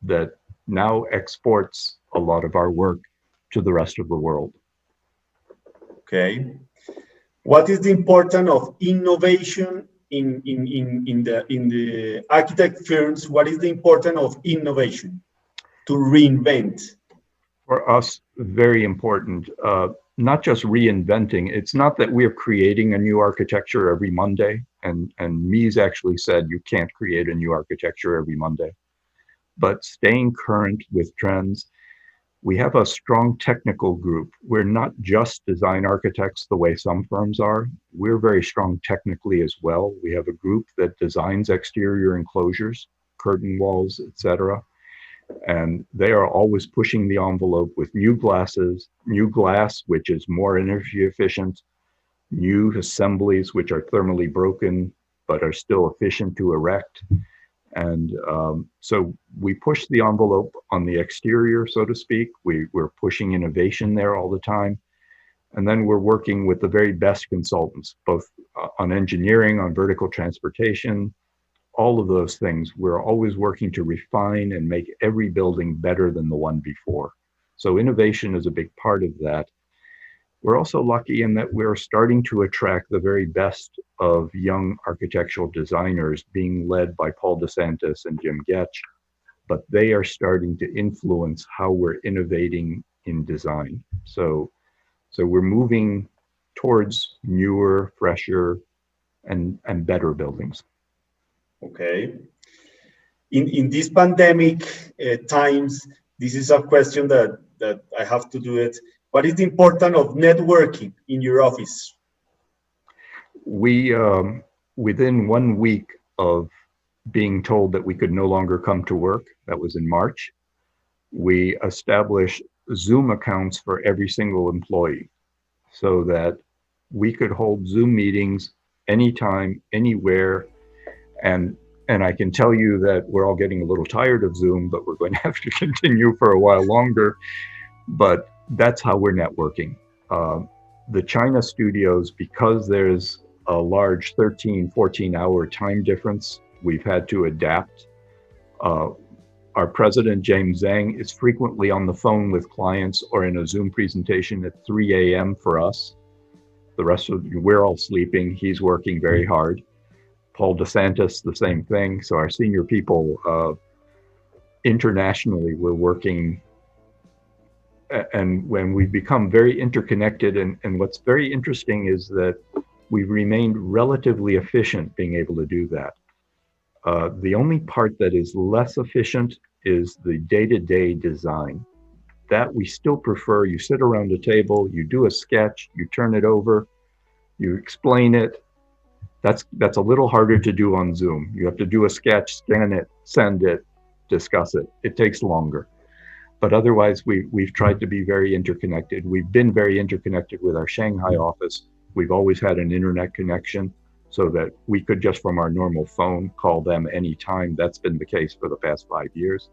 that now exports a lot of our work to the rest of the world. Okay. What is the importance of innovation in the architect firms? What is the importance of innovation to reinvent? For us, very important. Not just reinventing. It's not that we're creating a new architecture every Monday. And Mies actually said you can't create a new architecture every Monday. But staying current with trends. We have a strong technical group. We're not just design architects the way some firms are. We're very strong technically as well. We have a group that designs exterior enclosures, curtain walls, etc. And they are always pushing the envelope with new glass, which is more energy efficient, new assemblies, which are thermally broken, but are still efficient to erect. And so we push the envelope on the exterior, so to speak. We're pushing innovation there all the time. And then we're working with the very best consultants, both on engineering, on vertical transportation, all of those things. We're always working to refine and make every building better than the one before. So innovation is a big part of that. We're also lucky in that we're starting to attract the very best of young architectural designers, being led by Paul DeSantis and Jim Getch, but they are starting to influence how we're innovating in design. So we're moving towards newer, fresher, and better buildings. Okay. In these pandemic times, this is a question that that I have to do it. What is the importance of networking in your office? We, within 1 week of being told that we could no longer come to work, that was in March, we established Zoom accounts for every single employee so that we could hold Zoom meetings anytime, anywhere. And I can tell you that we're all getting a little tired of Zoom, but we're going to have to continue for a while longer. But that's how we're networking. The China studios, because there's a large 13, 14-hour time difference, we've had to adapt. Our president, James Zhang, is frequently on the phone with clients or in a Zoom presentation at 3 a.m. for us. The rest of we're all sleeping. He's working very hard. Paul DeSantis, the same thing. So our senior people, internationally, we're working. And when we become very interconnected, and what's very interesting is that we've remained relatively efficient being able to do that. The only part that is less efficient is the day-to-day design. That we still prefer. You sit around a table, you do a sketch, you turn it over, you explain it. That's a little harder to do on Zoom. You have to do a sketch, scan it, send it, discuss it. It takes longer. But otherwise, we've tried to be very interconnected. We've been very interconnected with our Shanghai office. We've always had an internet connection so that we could just from our normal phone call them anytime. That's been the case for the past 5 years.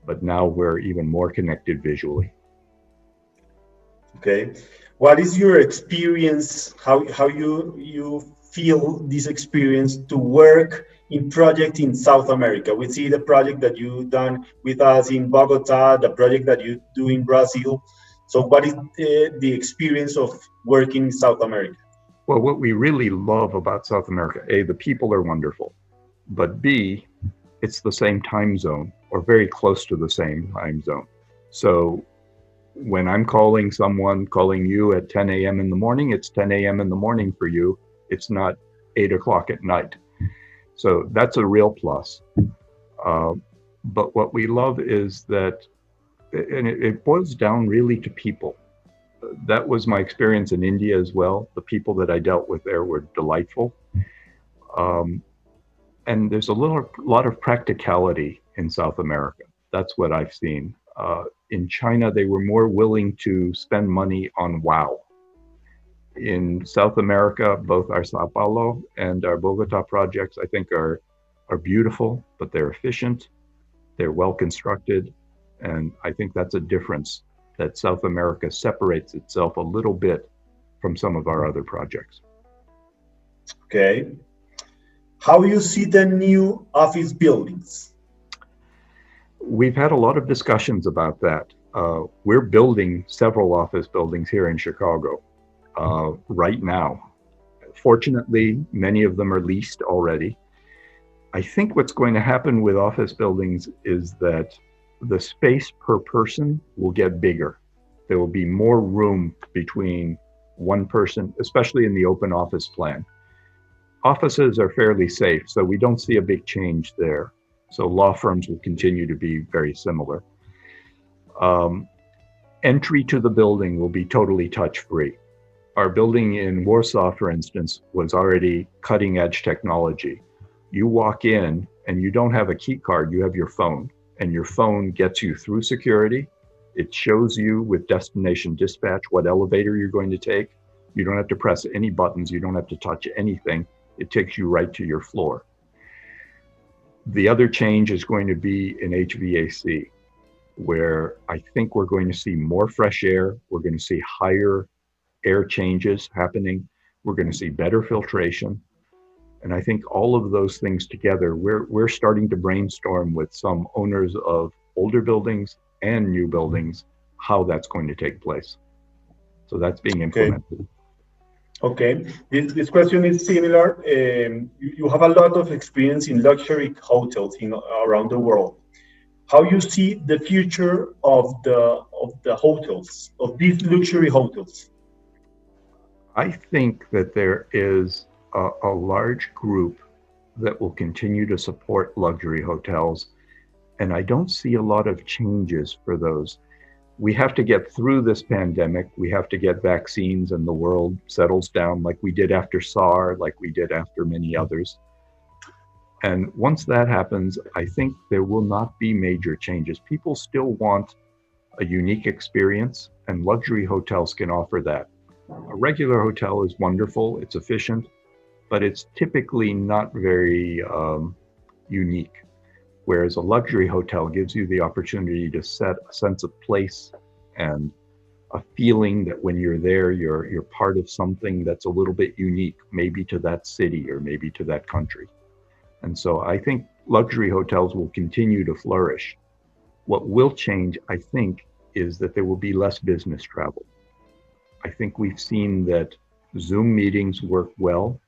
But now we're even more connected visually. Okay. What is your experience, how you feel this experience to work in project in South America? We see the project that you've done with us in Bogota, the project that you do in Brazil. So what is the experience of working in South America? Well, what we really love about South America, A, the people are wonderful, but B, it's the same time zone or very close to the same time zone. So when I'm calling you at 10 a.m. in the morning, it's 10 a.m. in the morning for you. It's not 8 o'clock at night. So that's a real plus. But what we love is that, and it boils down really to people. That was my experience in India as well. The people that I dealt with there were delightful. And there's a lot of practicality in South America. That's what I've seen. In China, they were more willing to spend money on wow. In South America, both our Sao Paulo and our Bogota projects, I think are beautiful, but they're efficient, they're well constructed, and I think that's a difference that South America separates itself a little bit from some of our other projects. Okay. How you see the new office buildings? We've had a lot of discussions about that. We're building several office buildings here in Chicago right now. Fortunately, many of them are leased already. I think what's going to happen with office buildings is that the space per person will get bigger. There will be more room between one person, especially in the open office plan. Offices are fairly safe, so we don't see a big change there. So law firms will continue to be very similar. Entry to the building will be totally touch-free. Our building in Warsaw, for instance, was already cutting-edge technology. You walk in and you don't have a key card, you have your phone. And your phone gets you through security. It shows you with destination dispatch what elevator you're going to take. You don't have to press any buttons. You don't have to touch anything. It takes you right to your floor. The other change is going to be in HVAC, where I think we're going to see more fresh air. We're going to see higher air changes happening. We're going to see better filtration. And I think all of those things together, we're starting to brainstorm with some owners of older buildings and new buildings, how that's going to take place. So that's being implemented. Okay, this question is similar. You have a lot of experience in luxury hotels around the world. How you see the future of the hotels, of these luxury hotels? I think that there is a large group that will continue to support luxury hotels. And I don't see a lot of changes for those. we have to get through this pandemic. We have to get vaccines and the world settles down like we did after SARS, like we did after many others. And once that happens, I think there will not be major changes. People still want a unique experience, and luxury hotels can offer that. A regular hotel is wonderful, it's efficient, but it's typically not very unique. Whereas a luxury hotel gives you the opportunity to set a sense of place and a feeling that when you're there, you're part of something that's a little bit unique, maybe to that city or maybe to that country. And so I think luxury hotels will continue to flourish. What will change, I think, is that there will be less business travel. I think we've seen that Zoom meetings work well.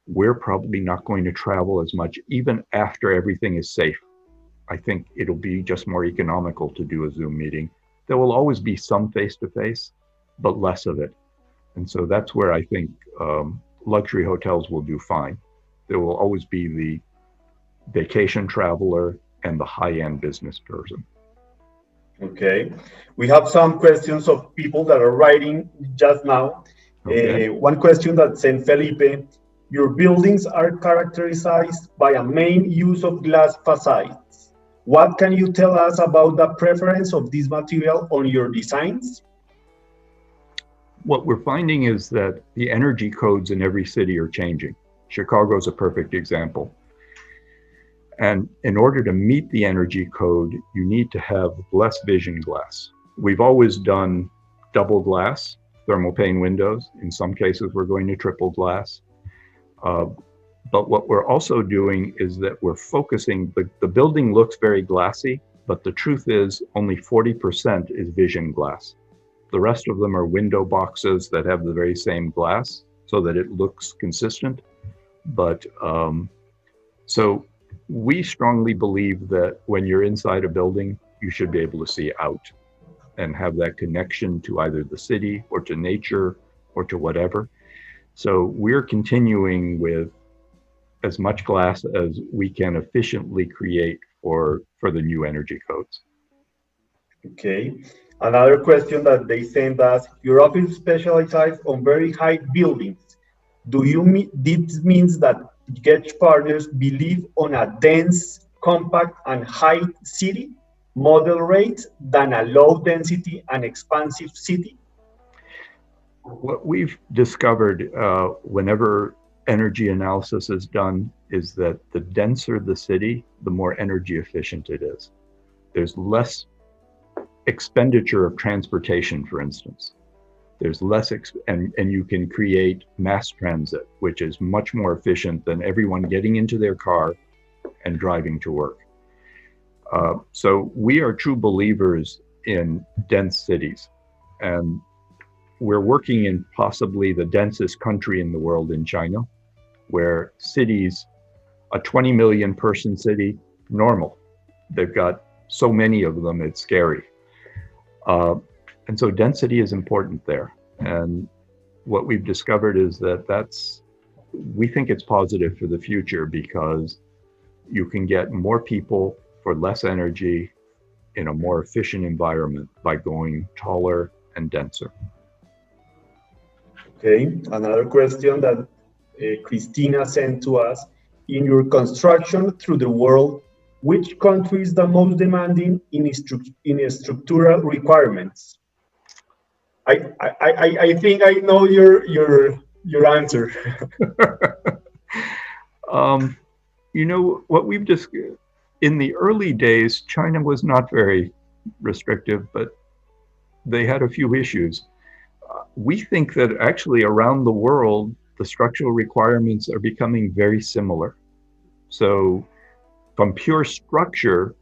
We're probably not going to travel as much, even after everything is safe. I think it'll be just more economical to do a Zoom meeting. There will always be some face-to-face, but less of it. And so that's where I think luxury hotels will do fine. There will always be the vacation traveler and the high-end business person. Okay. We have some questions of people that are writing just now. Okay. One question that sent Felipe: your buildings are characterized by a main use of glass facades. What can you tell us about the preference of this material on your designs? What we're finding is that the energy codes in every city are changing. Chicago is a perfect example. And in order to meet the energy code, you need to have less vision glass. We've always done double glass, thermal pane windows. In some cases, we're going to triple glass. But what we're also doing is that we're focusing, the building looks very glassy, but the truth is only 40% is vision glass. The rest of them are window boxes that have the very same glass so that it looks consistent. But so we strongly believe that when you're inside a building, you should be able to see out and have that connection to either the city or to nature or to whatever. So we're continuing with as much glass as we can efficiently create for the new energy codes. Okay. Another question that they sent us: your office specializes on very high buildings. This means that Getch Partners believe on a dense, compact, and high city model rate than a low density and expansive city? What we've discovered whenever energy analysis is done is that the denser the city, the more energy efficient it is. There's less expenditure of transportation, for instance. There's less, and you can create mass transit, which is much more efficient than everyone getting into their car and driving to work. So we are true believers in dense cities, and we're working in possibly the densest country in the world, in China, where cities, a 20 million person city, normal. They've got so many of them, it's scary. And so density is important there. And what we've discovered is that we think it's positive for the future because you can get more people for less energy in a more efficient environment by going taller and denser. Okay, another question that Christina sent to us: in your construction through the world, which country is the most demanding in structural requirements? I think I know your answer. You know, what we've just, in the early days, China was not very restrictive, but they had a few issues. We think that actually around the world, the structural requirements are becoming very similar. So from pure structure,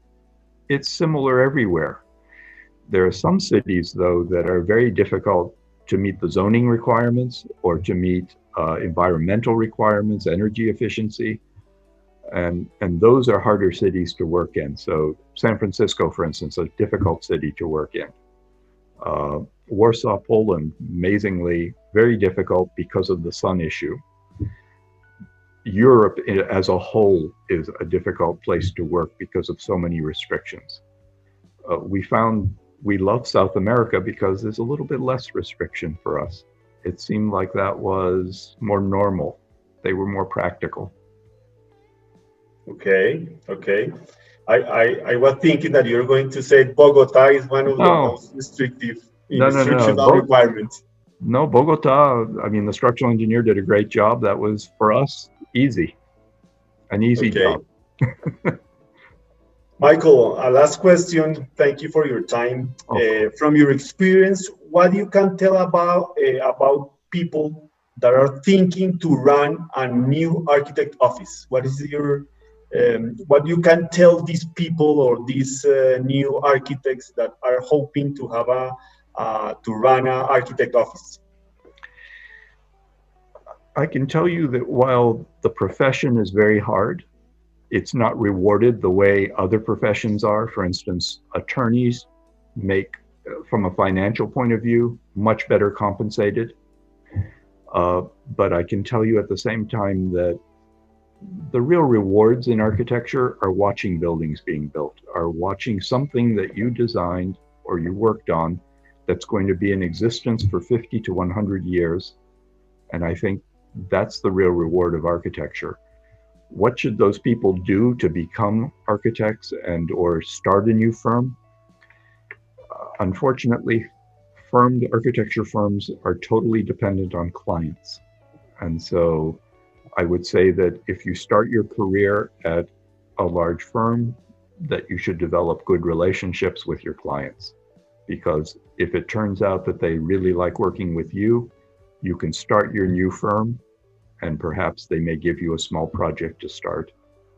it's similar everywhere. There are some cities, though, that are very difficult to meet the zoning requirements or to meet environmental requirements, energy efficiency. And those are harder cities to work in. So San Francisco, for instance, is a difficult city to work in. Warsaw, Poland, amazingly very difficult because of the sun issue. Europe as a whole is a difficult place to work because of so many restrictions. We found we love South America because there's a little bit less restriction for us. It seemed like that was more normal. They were more practical. Okay. I was thinking that you're going to say Bogota is one of the most restrictive institutional requirements. No, Bogota, I mean, the structural engineer did a great job. That was, for us, an easy job. Michael, last question. Thank you for your time. From your experience, what you can tell about people that are thinking to run a new architect office? What is your what you can tell these people or these new architects that are hoping to have to run an architect office? I can tell you that while the profession is very hard, it's not rewarded the way other professions are. For instance, attorneys make, from a financial point of view, much better compensated. But I can tell you at the same time that the real rewards in architecture are watching buildings being built, are watching something that you designed or you worked on that's going to be in existence for 50 to 100 years. And I think that's the real reward of architecture. What should those people do to become architects and or start a new firm? Unfortunately, architecture firms are totally dependent on clients. And so I would say that if you start your career at a large firm, that you should develop good relationships with your clients. Because if it turns out that they really like working with you, you can start your new firm and perhaps they may give you a small project to start.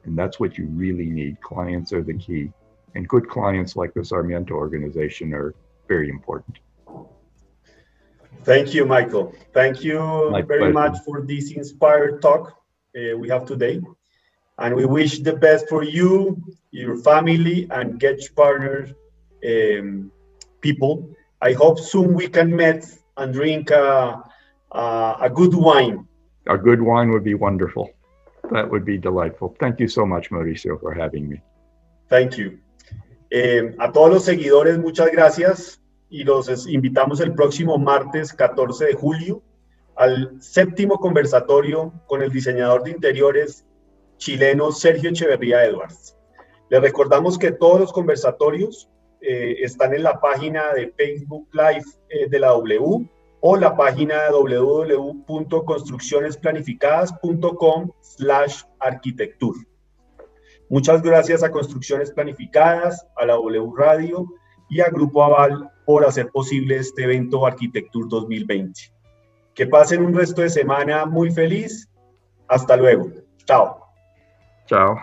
And that's what you really need. Clients are the key. And good clients like the Sarmiento organization are very important. Thank you, Michael. Thank you very much for this inspired talk we have today. And we wish the best for you, your family, and Getch Partners people. I hope soon we can meet and drink a good wine. A good wine would be wonderful. That would be delightful. Thank you so much, Mauricio, for having me. Thank you. A todos los seguidores, muchas gracias. Y los invitamos el próximo martes 14 de julio al 7º conversatorio con el diseñador de interiores chileno Sergio Echeverría Edwards. Les recordamos que todos los conversatorios están en la página de Facebook Live de la W o la página de www.construccionesplanificadas.com/arquitectur. Muchas gracias a Construcciones Planificadas, a la W Radio y a Grupo Aval por hacer posible este evento Arquitectur 2020. Que pasen un resto de semana muy feliz. Hasta luego. Chao. Chao.